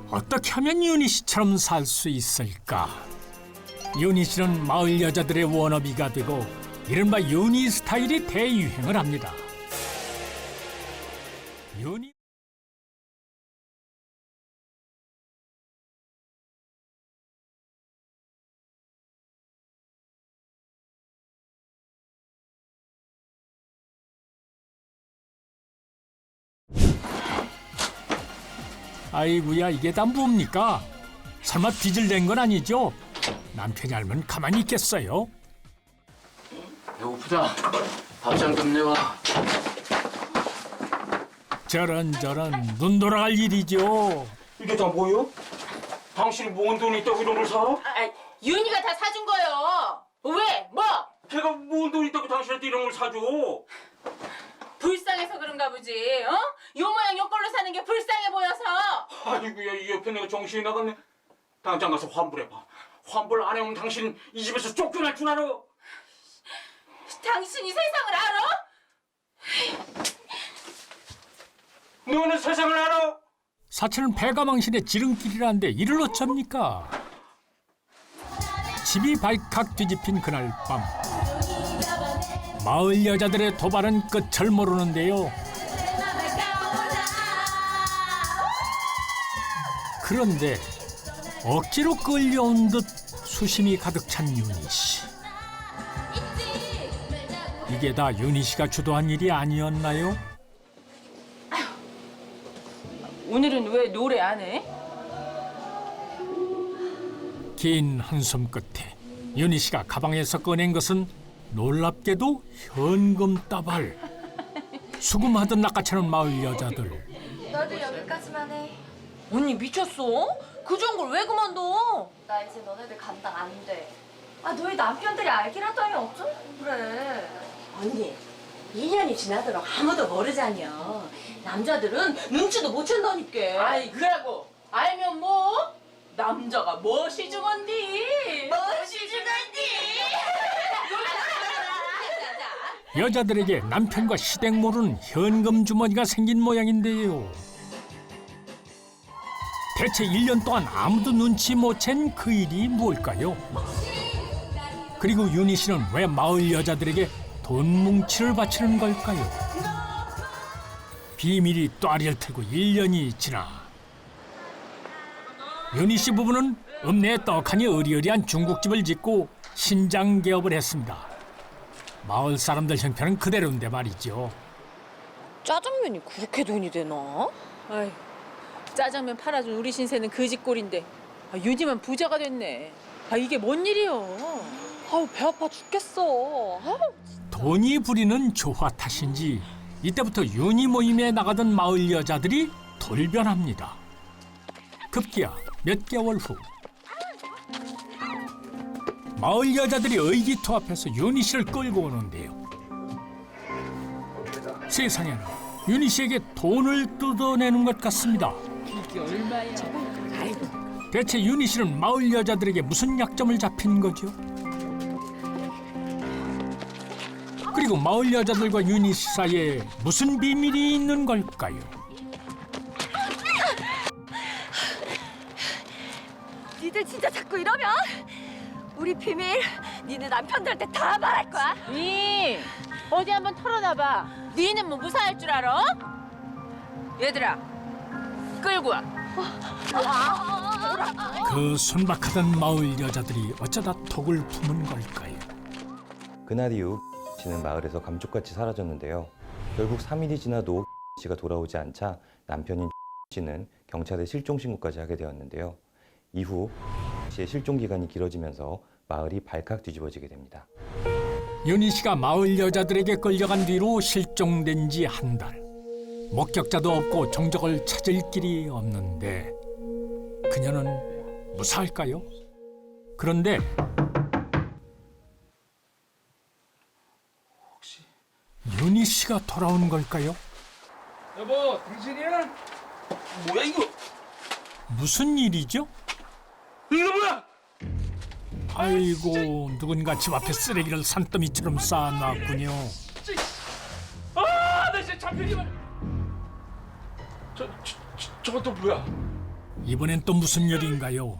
어떻게 하면 윤희 씨처럼 살 수 있을까? 윤희 씨는 마을 여자들의 워너비가 되고 이른바 윤희 스타일이 대유행을 합니다. 윤희 아이고야, 이게 다 뭡니까? 설마 빚을 낸 건 아니죠? 남편이 알면 가만히 있겠어요? 배고프다. 밥상 좀 내와. 저런 눈 돌아갈 일이죠. 이게 다 뭐요? 당신이 뭔 돈이 있다고 이런 걸 사? 윤희가 다 사준 거예요. 왜? 뭐? 걔가 뭔 돈이 있다고 당신한테 이런 걸 사줘? 불쌍해서 그런가 보지. 어? 요 모양 요 꼴로 사는 게 불쌍해 보여서. 아이고야, 이 옆에 내가 정신이 나갔네. 당장 가서 환불해봐. 환불 안 해오면 당신 이 집에서 쫓겨날 줄 알아? 당신이 세상을 알아? 너는 세상을 알아? 사촌은 배가망신의 지름길이라는데 이를 어쩝니까? 집이 발칵 뒤집힌 그날 밤, 마을 여자들의 도발은 끝을 모르는데요. 그런데 억지로 끌려온 듯 수심이 가득 찬 윤희 씨. 이게 다 윤희 씨가 주도한 일이 아니었나요? 오늘은 왜 노래 안 해? 긴 한숨 끝에 윤희 씨가 가방에서 꺼낸 것은 놀랍게도 현금 따발. 수금하듯 낚아채는 마을 여자들. 너도 여기까지만 해. 언니 미쳤어? 그 좋은 걸 왜 그만둬? 나 이제 너네들 감당 안 돼. 아, 너희 남편들이 알기라도 하면 어쩌고 그래. 언니, 2년이 지나도록 아무도 모르잖여. 남자들은 눈치도 못 챈다니까. 아이 그러고 알면 뭐? 남자가 멋이 중언디. 멋이 중언디. 여자들에게 남편과 시댁 모르는 현금 주머니가 생긴 모양인데요. 대체 1년 동안 아무도 눈치 못 챈 그 일이 뭘까요? 그리고 윤희 씨는 왜 마을 여자들에게 돈 뭉치를 바치는 걸까요? 비밀이 또아리를 틀고 1년이 지나 윤희 씨 부부는 읍내에 떡하니 어리어리한 중국집을 짓고 신장 개업을 했습니다. 마을 사람들 형편은 그대로인데 말이죠. 짜장면이 그렇게 돈이 되나? 아이, 짜장면 팔아준 우리 신세는 거지꼴인데 윤희만 부자가 됐네. 이게 뭔 일이여? 아우, 배 아파 죽겠어. 아우. 돈이 부리는 조화 탓인지 이때부터 윤희 모임에 나가던 마을 여자들이 돌변합니다. 급기야 몇 개월 후 마을 여자들이 의기투합해서 윤희 씨를 끌고 오는데요. 세상에나 윤희 씨에게 돈을 뜯어내는 것 같습니다. 이게 얼마야? 아이고. 대체 윤희 씨는 마을 여자들에게 무슨 약점을 잡힌 거죠? 그리고 마을 여자들과 윤희 씨 사이에 무슨 비밀이 있는 걸까요? 니들 진짜 자꾸 이러면 우리 비밀 니네 남편들한테 다 말할 거야. 니 어디 한번 털어놔봐. 니는 뭐 무사할 줄 알아? 얘들아, 끌고 와. 그 순박하던 마을 여자들이 어쩌다 톡을 품은 걸까요? 그날 이후 씨는 마을에서 감쪽같이 사라졌는데요. 결국 3일이 지나도 씨가 돌아오지 않자 남편인 씨는 경찰에 실종 신고까지 하게 되었는데요. 이후 씨의 실종 기간이 길어지면서 마을이 발칵 뒤집어지게 됩니다. 윤희 씨가 마을 여자들에게 끌려간 뒤로 실종된 지 한 달. 목격자도 없고 종적을 찾을 길이 없는데 그녀는 무사할까요? 그런데 혹시 윤희 씨가 돌아온 걸까요? 여보, 당신이야? 뭐야 이거? 무슨 일이죠? 이거 뭐야? 아이고, 누군가 집 앞에 쓰레기를 산더미처럼 쌓아놨군요. 아, 나 진짜 잡히기만. 저것도 뭐야? 이번엔 또 무슨 일인가요?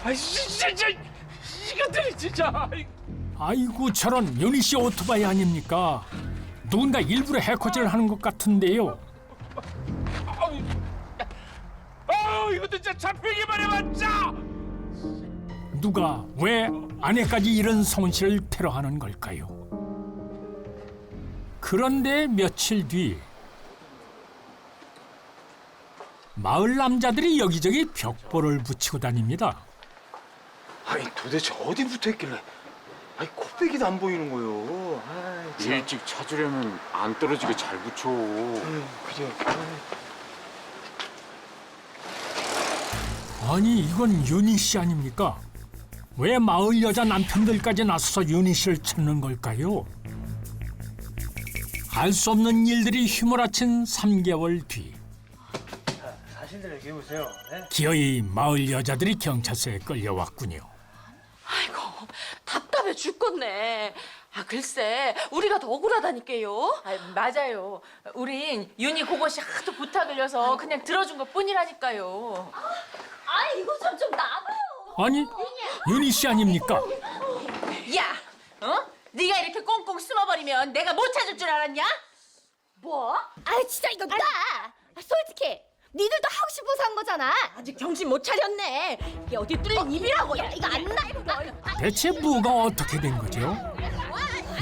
아 진짜 이것들이 진짜. 아이고 저런 윤희 씨 오토바이 아닙니까? 누군가 일부러 해코지를 하는 것 같은데요. 이것도 진짜 잡히기만 해봤자. 누가 왜 아내까지 이런 성실을 테러하는 걸까요? 그런데 며칠 뒤 마을 남자들이 여기저기 벽보를 붙이고 다닙니다. 아니 도대체 어디 붙어있길래 아니 코빼기도 안 보이는 거요. 일찍 찾으려면 안 떨어지게 잘 붙여. 그래. 아니 이건 윤희 씨 아닙니까? 왜 마을 여자 남편들까지 나서서 윤희 씨를 찾는 걸까요? 알 수 없는 일들이 휘몰아친 3개월 뒤 사실대로 얘기해 보세요. 네? 기어이 마을 여자들이 경찰서에 끌려왔군요. 아이고 답답해 죽겠네. 아 글쎄 우리가 더 억울하다니까요. 맞아요. 우린 윤희 그것이 하도 부탁을 해서 그냥 들어준 것 뿐이라니까요. 아 이거 좀 나봐요. 아니 윤희 씨 아닙니까? 야, 네가 이렇게 꽁꽁 숨어버리면 내가 못 찾을 줄 알았냐? 뭐? 아 진짜 이거 나. 솔직히 니들도 하고 싶어서 한 거잖아. 아직 정신 못 차렸네. 이게 어디 뚫린 입이라고. 야 이거 안 나. 이거. 대체 뭐가 어떻게 된 거죠?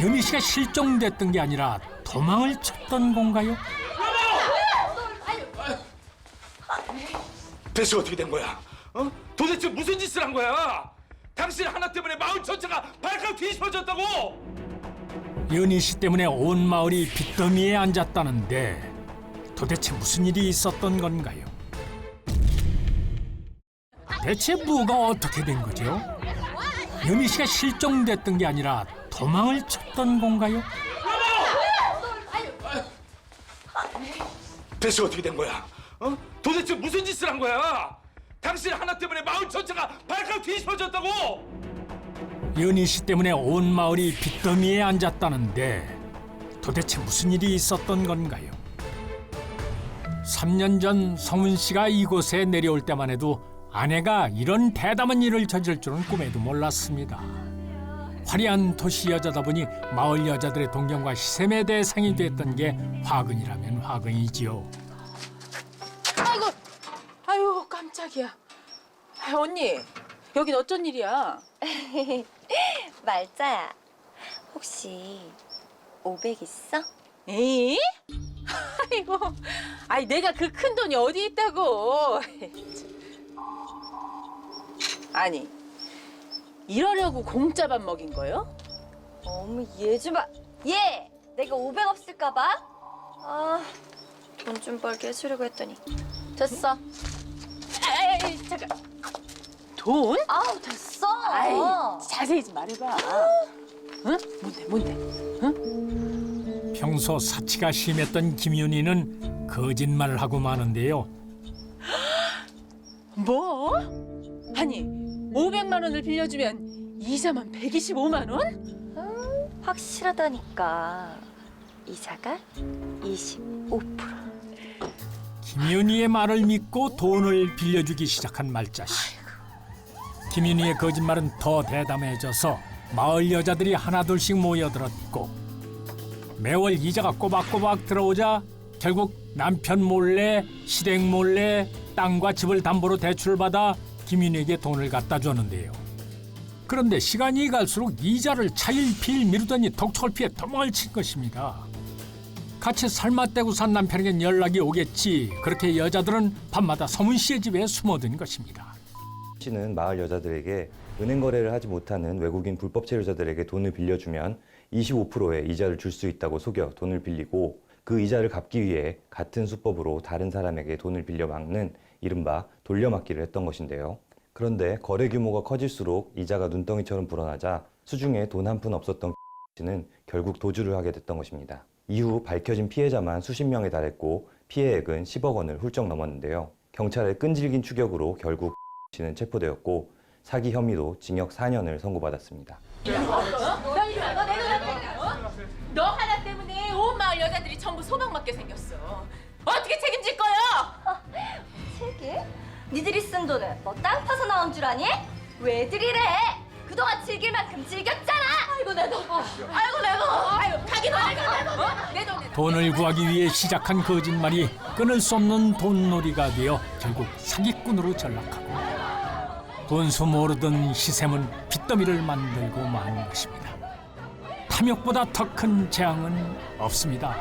윤희 씨가 실종됐던 게 아니라 도망을 쳤던 건가요? 대체 어떻게 된 거야? 도대체 무슨 짓을 한 거야? 당신 하나 때문에 마을 전체가 발칵 뒤집어졌다고! 윤희 씨 때문에 온 마을이 빚더미에 앉았다는데 도대체 무슨 일이 있었던 건가요? 대체 뭐가 어떻게 된 거죠? 윤희 씨가 실종됐던 게 아니라 도망을 쳤던 건가요? 대체 어떻게 된 거야? 도대체 무슨 짓을 한 거야? 당신 하나 때문에 마을 전체가 발칵 뒤집어졌다고! 윤희 씨 때문에 온 마을이 빚더미에 앉았다는데 도대체 무슨 일이 있었던 건가요? 3년 전 성훈 씨가 이곳에 내려올 때만 해도 아내가 이런 대담한 일을 저질 줄은 꿈에도 몰랐습니다. 화려한 도시 여자다 보니 마을 여자들의 동경과 시샘의 대상이 됐던 게 화근이라면 화근이지요. 아유 깜짝이야. 아유, 언니 여긴 어쩐 일이야? 말자야. 혹시 500 있어? 에이? 아이고, 아이 내가 그 큰 돈이 어디 있다고? 아니 이러려고 공짜밥 먹인 거요? 어머 얘 좀 봐. 얘 내가 500 없을까 봐. 돈 좀 벌게 해주려고 했더니 됐어. 에이 잠깐. 돈? 아우 됐어. 아이 자세히 좀 말해봐. 응? 뭔데? 평소 사치가 심했던 김윤희는 거짓말을 하고 마는데요. 뭐? 아니 500만 원을 빌려주면 이자만 125만 원? 확실하다니까. 이자가 25%. 김윤희의 말을 믿고 돈을 빌려주기 시작한 말자씨. 김윤희의 거짓말은 더 대담해져서 마을 여자들이 하나둘씩 모여들었고 매월 이자가 꼬박꼬박 들어오자 결국 남편 몰래 시댁 몰래 땅과 집을 담보로 대출을 받아 김윤희에게 돈을 갖다 줬는데요. 그런데 시간이 갈수록 이자를 차일피일 미루더니 독촉을 피해 도망을 친 것입니다. 같이 살맛대고 산 남편에겐 연락이 오겠지. 그렇게 여자들은 밤마다 서문 씨의 집에 숨어든 것입니다. 씨는 마을 여자들에게 은행 거래를 하지 못하는 외국인 불법 체류자들에게 돈을 빌려주면 25%의 이자를 줄 수 있다고 속여 돈을 빌리고 그 이자를 갚기 위해 같은 수법으로 다른 사람에게 돈을 빌려 막는 이른바 돌려막기를 했던 것인데요. 그런데 거래 규모가 커질수록 이자가 눈덩이처럼 불어나자 수중에 돈 한 푼 없었던 씨는 결국 도주를 하게 됐던 것입니다. 이후 밝혀진 피해자만 수십 명에 달했고 피해액은 10억 원을 훌쩍 넘었는데요. 경찰의 끈질긴 추격으로 결국 씨는 체포되었고 사기 혐의로 징역 4년을 선고받았습니다. 너 하나 때문에 온 마을 여자들이 전부 소방받게 생겼어. 어떻게 책임질 거야? 니들이 쓴 돈은 뭐 땅 파서 나온 줄 아니? 왜들 이래? 그동안 즐길 만큼 즐겼잖아. 아이고 내 돈. 아이고 내 돈. 아이고 가기도 아이고 내 돈. 돈을 구하기 위해 시작한 거짓말이 끊을 수 없는 돈놀이가 되어 결국 사기꾼으로 전락하고 돈수 모르던 시샘은 빚더미를 만들고 마는 것입니다. 탐욕보다 더 큰 재앙은 없습니다.